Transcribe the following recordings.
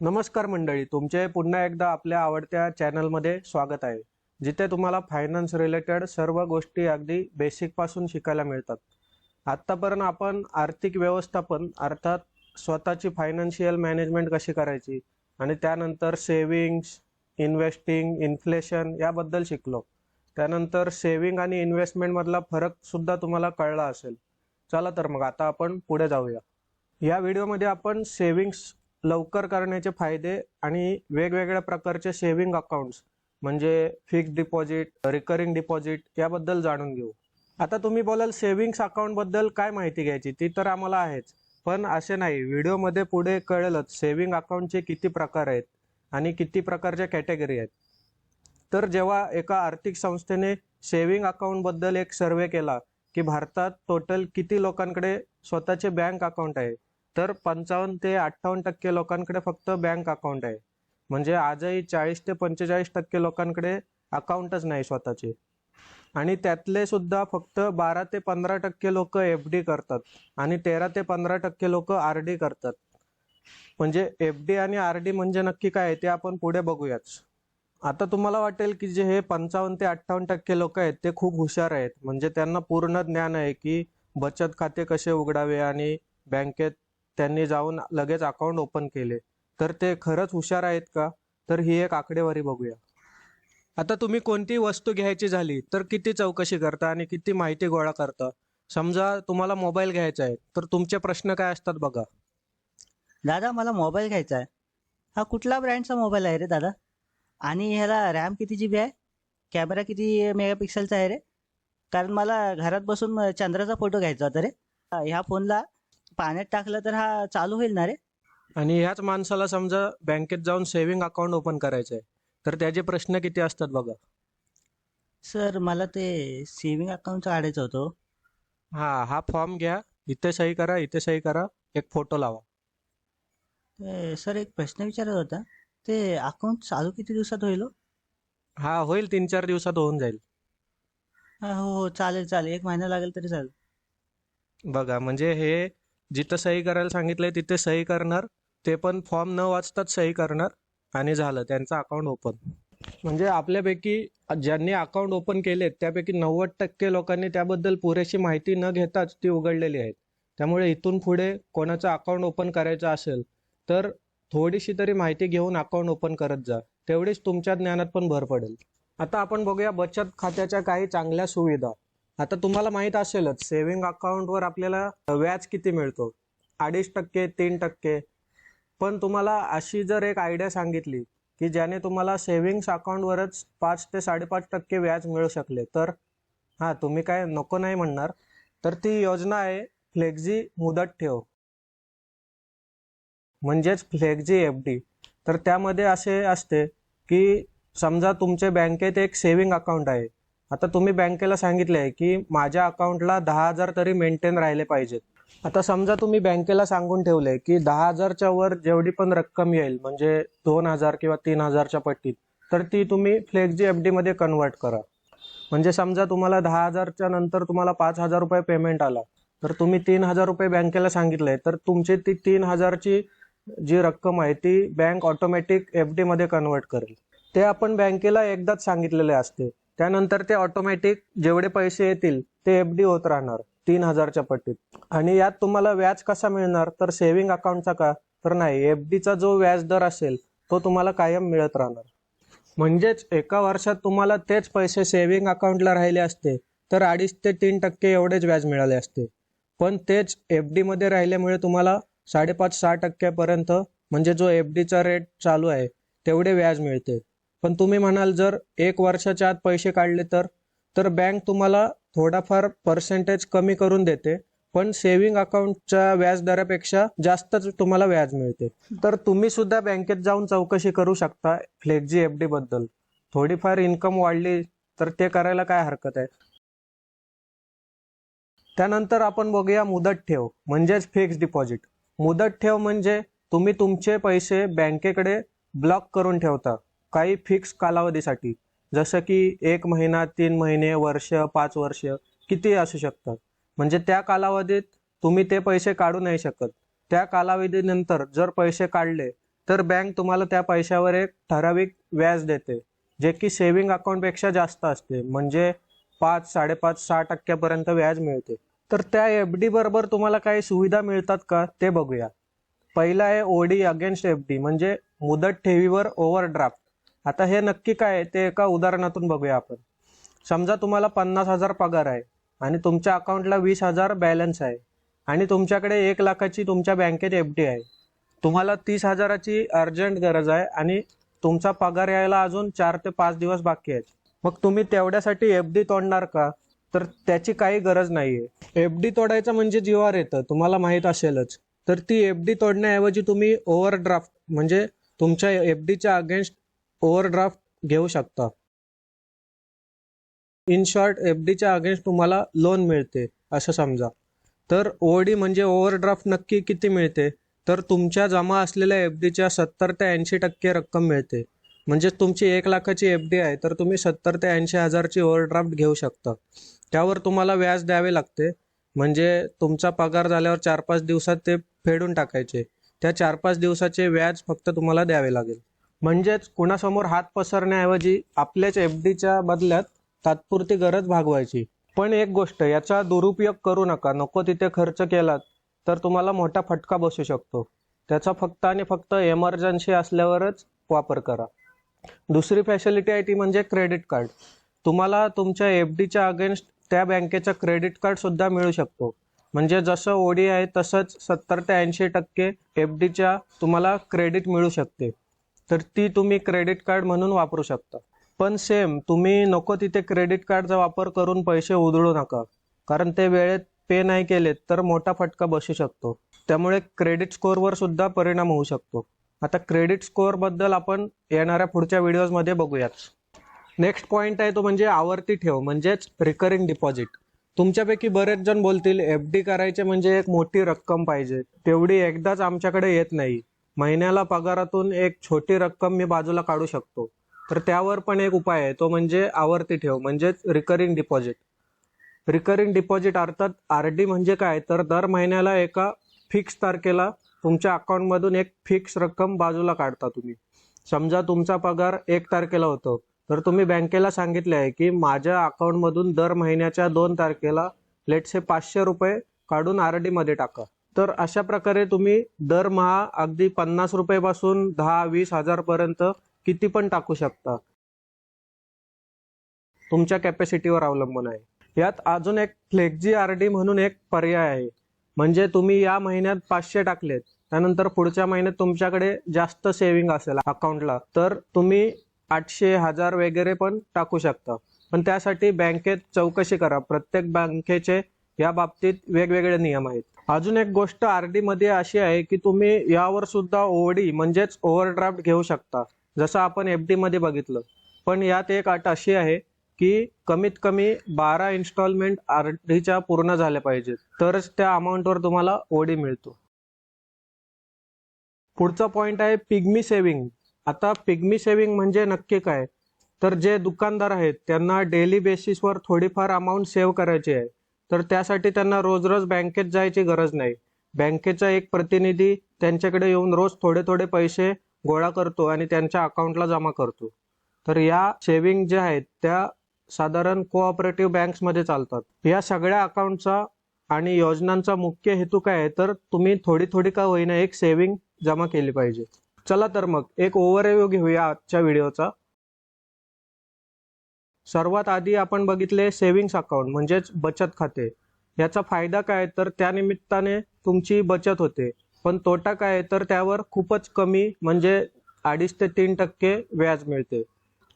नमस्कार मंडळी, तुमचे पुन्हा एकदा आपल्या आवडत्या चॅनलमध्ये स्वागत आहे, जिथे तुम्हाला फायनान्स रिलेटेड सर्व गोष्टी अगदी बेसिक पासून शिकायला मिळतात। आत्तापर्यंत आपण आर्थिक व्यवस्थापन अर्थात स्वतःची फायनान्शियल मॅनेजमेंट कशी करायची आणि त्यानंतर सेव्हिंग्स, इन्व्हेस्टिंग, इन्फ्लेशन याबद्दल शिकलो। त्यानंतर सेव्हिंग आणि इन्व्हेस्टमेंट मधला फरक सुद्धा तुम्हाला कळला असेल। चला तर मग आता आपण पुढे जाऊया। या व्हिडिओमध्ये आपण सेव्हिंग्स लवकर करण्याचे फायदे आणि वेगवेगळ्या प्रकारचे सेव्हिंग अकाउंट्स म्हणजे फिक्स्ड डिपॉझिट, रिकरिंग डिपॉझिट याबद्दल जाणून घेऊ। आता तुम्ही बोलाल सेव्हिंग्स अकाउंट बद्दल काय माहिती घ्यायची, ती तर आम्हाला आहेच, पण असे नाही, व्हिडिओमध्ये पुढे कळेलच सेव्हिंग अकाउंटचे किती प्रकार आहेत आणि किती प्रकारच्या कॅटेगरी आहेत। तर जेव्हा एका आर्थिक संस्थेने सेव्हिंग अकाउंट बद्दल एक सर्वे केला की भारतात टोटल किती लोकांकडे स्वतःचे बँक अकाउंट आहे, तर 55 ते 58% लोकांकडे फक्त बँक अकाउंट आहे। म्हणजे आजही 40 ते 45% लोकांकडे अकाउंटच नाही स्वतःचे। आणि त्यातले सुद्धा फक्त 12 ते 15% लोक एफडी करतात आणि 13 ते 15% लोक आरडी करतात। म्हणजे एफडी आणि आरडी म्हणजे नक्की काय आहे ते आपण पुढे बघूयाच। आता तुम्हाला वाटेल की जे हे 55 ते 58% लोक आहेत ते खूप हुशार आहेत, म्हणजे त्यांना पूर्ण ज्ञान आहे की बचत खाते कसे उघडावे आणि बँकेत त्यांनी जाऊन लगेच अकाउंट ओपन केले। तर ते खरंच हुशार आहेत का? तर ही एक आकडेवारी बघूया। आता तुम्ही कोणती वस्तू घ्यायची झाली तर किती चौकशी करता आणि किती माहिती गोळा करता। समजा तुम्हाला मोबाईल घ्यायचा आहे तर तुमचे प्रश्न काय असतात बघा। दादा मला मोबाईल घ्यायचा आहे. हा कुठला ब्रँडचा मोबाईल आहे रे दादा? आणि ह्याला रॅम किती जीबी आहे? कॅमेरा किती मेगापिक्सेलचा आहे रे? कारण मला घरात बसून चंद्राचा फोटो घ्यायचा होता रे. ह्या फोनला पाण्यात टाकलं तर हा चालू होईल ना रे? आणि ह्याच माणसाला समजा बँकेत जाऊन सेव्हिंग अकाउंट ओपन करायचं आहे तर त्याचे प्रश्न किती असतात बघा। सर मला ते सेव्हिंग अकाउंट काढायचं होतं. हा फॉर्म घ्या, इथे सही करा, इथे सही करा, एक फोटो लावा। सर एक प्रश्न विचारत होता. ते अकाउंट चालू किती दिवसात होईल हो? हा होईल, 3-4 दिवसात होऊन जाईल। हो हो चालेल चालेल, 1 महिना लागेल तरी चालेल. बघा म्हणजे हे जिथं सही करायला सांगितलंय तिथे सही करणार, ते पण फॉर्म न वाचताच सही करणार आणि झालं त्यांचं अकाउंट ओपन। म्हणजे आपल्यापैकी ज्यांनी अकाउंट ओपन केलेत त्यापैकी 90% लोकांनी त्याबद्दल पुरेशी माहिती न घेताच ती उघडलेली आहेत। त्यामुळे इथून पुढे कोणाचं अकाउंट ओपन करायचं असेल तर थोडीशी तरी माहिती घेऊन अकाउंट ओपन करत जा, तेवढीच तुमच्या ज्ञानात पण भर पडेल। आता आपण बघूया बचत खात्याच्या काही चांगल्या सुविधा। आता तुम्हाला माहित असेलच सेव्हिंग अकाउंटवर आपल्याला व्याज किती मिळतो, 2.5%, 3%। पण तुम्हाला अशी जर एक आयडिया सांगितली की ज्याने तुम्हाला सेव्हिंग्स अकाउंटवरच 5 ते 5.5% व्याज मिळू शकले तर तुम्ही काय नको नाही म्हणणार। तर ती योजना आहे फ्लेक्झी मुदत ठेव, म्हणजेच फ्लेक्झी एफडी। तर त्यामध्ये असे असते की समजा तुमचे बँकेत एक सेव्हिंग अकाउंट आहे। आता तुम्ही बँकेला सांगितले आहे की माझ्या अकाउंटला 10,000 तरी मेंटेन राहिले पाहिजेत। आता समजा तुम्ही बँकेला सांगून ठेवले की 10,000च्या वर जेवढी पण रक्कम येईल, म्हणजे 2,000 किंवा 3,000च्या पट्टीत, तर ती तुम्ही फ्लेक्झी एफडी मध्ये कन्वर्ट करा। म्हणजे समजा तुम्हाला 10,000च्या नंतर तुम्हाला 5,000 रुपये पेमेंट आला, तर तुम्ही 3,000 रुपये बँकेला सांगितले, तर तुमची ती 3,000ची जी रक्कम आहे ती बँक ऑटोमॅटिक एफडी मध्ये कन्वर्ट करेल। ते आपण बँकेला एकदाच सांगितलेले असते, त्यानंतर ते ऑटोमॅटिक जेवढे पैसे येतील ते एफडी होत राहणार 3,000च्या पट्टीत। आणि यात तुम्हाला व्याज कसा मिळणार, तर सेव्हिंग अकाउंटचा का, तर नाही, एफडीचा जो व्याज दर असेल तो तुम्हाला कायम मिळत राहणार। म्हणजेच एका वर्षात तुम्हाला तेच पैसे सेव्हिंग अकाउंटला राहिले असते तर 2.5 ते 3% एवढेच व्याज मिळाले असते, पण तेच एफडी मध्ये राहिल्यामुळे तुम्हाला 5.5-6% पर्यंत, म्हणजे जो एफडीचा रेट चालू आहे तेवढे व्याज मिळते। पण तुम्ही म्हणाल जर 1 वर्षाच्या आत पैसे काढले तर बँक तुम्हाला थोडाफार पर्सेंटेज कमी करून देते, पण सेव्हिंग अकाउंटच्या व्याज दरापेक्षा जास्तच तुम्हाला व्याज मिळते। तर तुम्ही सुद्धा बँकेत जाऊन चौकशी करू शकता फ्लेक्झी एफडी बद्दल। थोडीफार इन्कम वाढली तर ते करायला काय हरकत आहे। त्यानंतर आपण बघूया मुदत ठेव, म्हणजेच फिक्स्ड डिपॉझिट। मुदत ठेव म्हणजे तुम्ही तुमचे पैसे बँकेकडे ब्लॉक करून ठेवता काही फिक्स कालावधीसाठी, जसं की 1 महिना, 3 महिने, वर्ष, 5 वर्ष, किती असू शकतात। म्हणजे त्या कालावधीत तुम्ही ते पैसे काढू नाही शकत। त्या कालावधीनंतर जर पैसे काढले तर बँक तुम्हाला त्या पैशावर एक ठराविक व्याज देते, जे की सेव्हिंग अकाउंटपेक्षा जास्त असते, म्हणजे 5, 5.5, 6% व्याज मिळते. तर त्या FD बरोबर तुम्हाला काही सुविधा मिळतात का ते बघूया. पहिला आहे OD अगेन्स्ट FD, म्हणजे मुदत ठेवीवर ओव्हरड्राफ्ट. आता हे नक्की काय आहे ते एका उदाहरणातून बघूया आपण. समजा तुम्हाला 50,000 पगार आहे आणि तुमच्या अकाउंटला 20,000 बॅलन्स आहे आणि तुमच्याकडे 1,00,000ची तुमच्या बँकेत FD आहे. तुम्हाला 30,000ची अर्जंट गरज आहे आणि तुमचा पगार यायला अजून 4 ते 5 दिवस बाकी आहेत. मग तुम्ही तेवढ्यासाठी FD तोडणार का? तर त्याची काही गरज नाहीये. FD तोडायचं म्हणजे जीवावर येतं, तुम्हाला माहित असेलच. तर ती FD तोडण्याऐवजी तुम्ही ओव्हरड्राफ्ट म्हणजे तुमच्या FDच्या अगेन्स्ट ओव्हरड्राफ्ट घेऊ शकता. इन शॉर्ट FDच्या अगेन्स्ट तुम्हाला लोन मिळते असं समजा. तर OD म्हणजे ओव्हरड्राफ्ट नक्की किती मिळते? तर तुमच्या जमा असलेल्या FDच्या 70 ते 80% रक्कम मिळते. म्हणजे तुमची 1,00,000ची FD आहे तर तुम्ही 70 ते 80,000ची ओव्हरड्राफ्ट घेऊ शकता. त्यावर तुम्हाला व्याज द्यावे लागते, म्हणजे तुमचा पगार झाल्यावर 4-5 दिवसात ते फेडून टाकायचे. त्या 4-5 दिवसाचे व्याज फक्त तुम्हाला द्यावे लागेल. म्हणजेच कुणासमोर हात पसरण्याऐवजी आपल्याच FDच्या बदल्यात तात्पुरती गरज भागवायची. पण एक गोष्ट, याचा दुरुपयोग करू नका. नको तिथे खर्च केलात तर तुम्हाला मोठा फटका बसू शकतो. त्याचा फक्त आणि फक्त इमर्जन्सी असल्यावरच वापर करा. दुसरी फॅसिलिटी आहे ती म्हणजे क्रेडिट कार्ड. तुम्हाला तुमच्या FDच्या अगेन्स्ट त्या बँकेचा क्रेडिट कार्ड सुद्धा मिळू शकतो. म्हणजे जसं OD आहे तसंच 70 ते 80% FDच्या तुम्हाला क्रेडिट मिळू शकते. तर ती तुम्ही क्रेडिट कार्ड म्हणून वापरू शकता. पण सेम तुम्ही नको तिथे क्रेडिट कार्डचा वापर करून पैसे उधळू नका, कारण ते वेळेत पे नाही केलेत तर मोठा फटका बसू शकतो. त्यामुळे क्रेडिट स्कोअरवर सुद्धा परिणाम होऊ शकतो. आता क्रेडिट स्कोअर बद्दल आपण येणाऱ्या पुढच्या व्हिडिओजमध्ये बघूयात. नेक्स्ट पॉइंट आहे तो म्हणजे आवर्ती ठेव म्हणजेच रिकरिंग डिपॉझिट. तुमच्यापैकी बरेच जण बोलतील FD करायचे म्हणजे एक मोठी रक्कम पाहिजे, तेवढी एकदाच आमच्याकडे येत नाही. महिन्याला पगारातून एक छोटी रक्कम मी बाजूला काढू शकतो. तर त्यावर पण एक उपाय आहे, तो म्हणजे आवर्ती ठेव म्हणजेच रिकरिंग डिपॉझिट. रिकरिंग डिपॉझिट अर्थात RD म्हणजे काय, तर दर महिन्याला एका फिक्स तारखेला तुमच्या अकाउंटमधून एक फिक्स रक्कम बाजूला काढता तुम्ही. समजा तुमचा पगार 1 तारखेला होतो, तर तुम्ही बँकेला सांगितले आहे की माझ्या अकाउंटमधून दर महिन्याच्या 2 तारखेला लेट्स से 500 रुपये काढून RD मध्ये टाका. तर अशा प्रकारे तुम्ही दरमहा अगदी 50 रुपयापासून 10-20 हजार पर्यंत किती पण टाकू शकता. तुमच्या कॅपॅसिटीवर अवलंबून आहे. यात अजून एक फ्लेक्झी RD म्हणून एक पर्याय आहे. म्हणजे तुम्ही या महिन्यात 500 टाकलेत, त्यानंतर पुढच्या महिन्यात तुमच्याकडे जास्त सेव्हिंग असेल अकाउंटला, तर तुम्ही 800, 1000 वगैरे पण टाकू शकता. पण त्यासाठी बँकेत चौकशी करा. प्रत्येक बँकेचे या बाबतीत वेगवेगळे नियम आहेत. अजून एक गोष्ट RD मध्ये अशी आहे की तुम्ही यावर सुद्धा OD म्हणजेच ओव्हरड्राफ्ट घेऊ शकता, जसं आपण FD मध्ये बघितलं. पण यात एक अट अशी आहे की कमीत कमी 12 इन्स्टॉलमेंट RDच्या पूर्ण झाल्या पाहिजेत, तरच त्या अमाऊंटवर तुम्हाला OD मिळतो. पुढचा पॉइंट आहे पिग्मी सेव्हिंग. आता पिग्मी सेव्हिंग म्हणजे नक्की काय, तर जे दुकानदार आहेत त्यांना डेली बेसिसवर थोडीफार अमाऊंट सेव्ह करायची आहे. तर त्यासाठी त्यांना रोज रोज बँकेत जायची गरज नाही. बँकेचा एक प्रतिनिधी त्यांच्याकडे येऊन रोज थोडे थोडे पैसे गोळा करतो आणि त्यांच्या अकाउंटला जमा करतो. तर या सेव्हिंग ज्या आहेत त्या साधारण कोऑपरेटिव्ह बँक्समध्ये चालतात. या सगळ्या अकाउंटचा आणि योजनांचा मुख्य हेतू काय आहे, तर तुम्ही थोडी थोडी का होईना एक सेव्हिंग जमा केली पाहिजे. चला तर मग एक ओव्हरव्ह्यू घेऊया आजच्या व्हिडिओचा. सर्वात आधी आपण बघितले सेव्हिंग्स अकाउंट म्हणजेच बचत खाते. याचा फायदा काय, तर त्यानिमित्ताने तुमची बचत होते. पण तोटा काय, तर त्यावर खूपच कमी म्हणजे 2.5 ते 3% व्याज मिळते.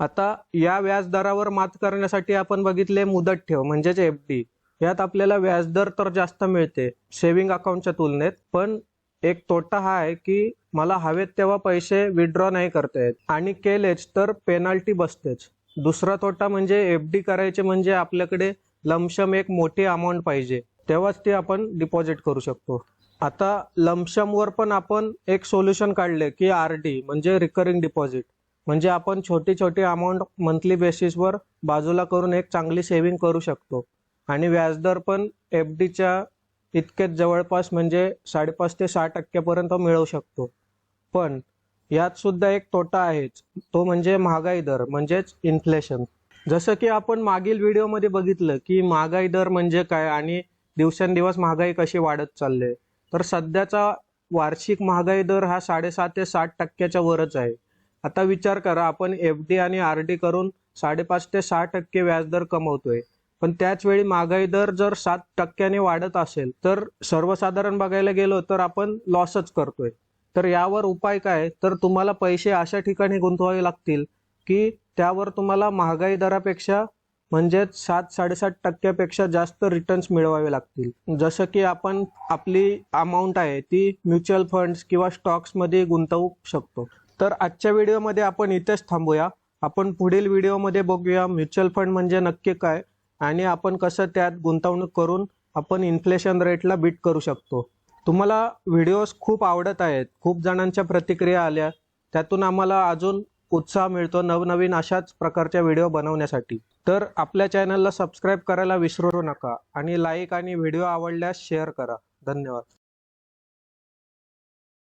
आता या व्याजदरावर मात करण्यासाठी आपण बघितले मुदत ठेव म्हणजेच FD. यात आपल्याला व्याजदर तर जास्त मिळते सेव्हिंग अकाउंटच्या तुलनेत, पण एक तोटा हा आहे की मला हवेत तेव्हा पैसे विड्रॉ नाही करता येत आणि केलेच तर पेनल्टी बसतेच. दुसरा तोटा म्हणजे FD करायचे म्हणजे आपल्याकडे लमसम एक मोठी अमाऊंट पाहिजे, तेव्हाच ती आपण डिपॉझिट करू शकतो. आता लमसमवर पण आपण एक सोल्युशन काढले की RD म्हणजे रिकरिंग डिपॉझिट. म्हणजे आपण छोटी छोटी अमाऊंट मंथली बेसिसवर बाजूला करून एक चांगली सेव्हिंग करू शकतो आणि व्याजदर पण FDच्या इतकेच जवळपास म्हणजे 5.5 ते 6% पर्यंत मिळवू शकतो. पण यात सुद्धा एक तोटा आहेच, तो म्हणजे महागाई दर म्हणजेच इन्फ्लेशन. जसं की आपण मागील व्हिडिओमध्ये बघितलं की महागाई दर म्हणजे काय आणि दिवसेंदिवस महागाई कशी वाढत चालली. तर सध्याचा वार्षिक महागाई दर हा 7.5 ते 7% वरच आहे. आता विचार करा, आपण FD आणि RD करून 5.5 ते 6% व्याजदर कमवतोय, पण त्याच वेळी महागाई दर जर 7% वाढत असेल तर सर्वसाधारण बघायला गेलो तर आपण लॉसच करतोय. तर यावर उपाय काय? तर तुम्हाला पैसे अशा ठिकाणी गुंतवावे लागतील की त्यावर तुम्हाला महागाई दरापेक्षा म्हणजेच 7-7.5% जास्त रिटर्न्स मिळवावे लागतील. जसं की आपण आपली अमाऊंट आहे ती म्युच्युअल फंड्स किंवा स्टॉक्समध्ये गुंतवू शकतो. तर आजच्या व्हिडिओमध्ये आपण इथेच थांबूया. आपण पुढील व्हिडिओमध्ये बघूया म्युच्युअल फंड म्हणजे नक्की काय आणि आपण कसं त्यात गुंतवणूक करून आपण इन्फ्लेशन रेटला बीट करू शकतो. तुम्हाला व्हिडिओज खूप आवडत आहेत, खूप जणांच्या प्रतिक्रिया आल्या, त्यातून आम्हाला अजून उत्साह मिळतो नवनवीन अशाच प्रकारच्या व्हिडिओ बनवण्यासाठी. तर आपल्या चॅनलला सबस्क्राईब करायला विसरू नका आणि लाईक आणि व्हिडिओ आवडल्यास शेअर करा. धन्यवाद.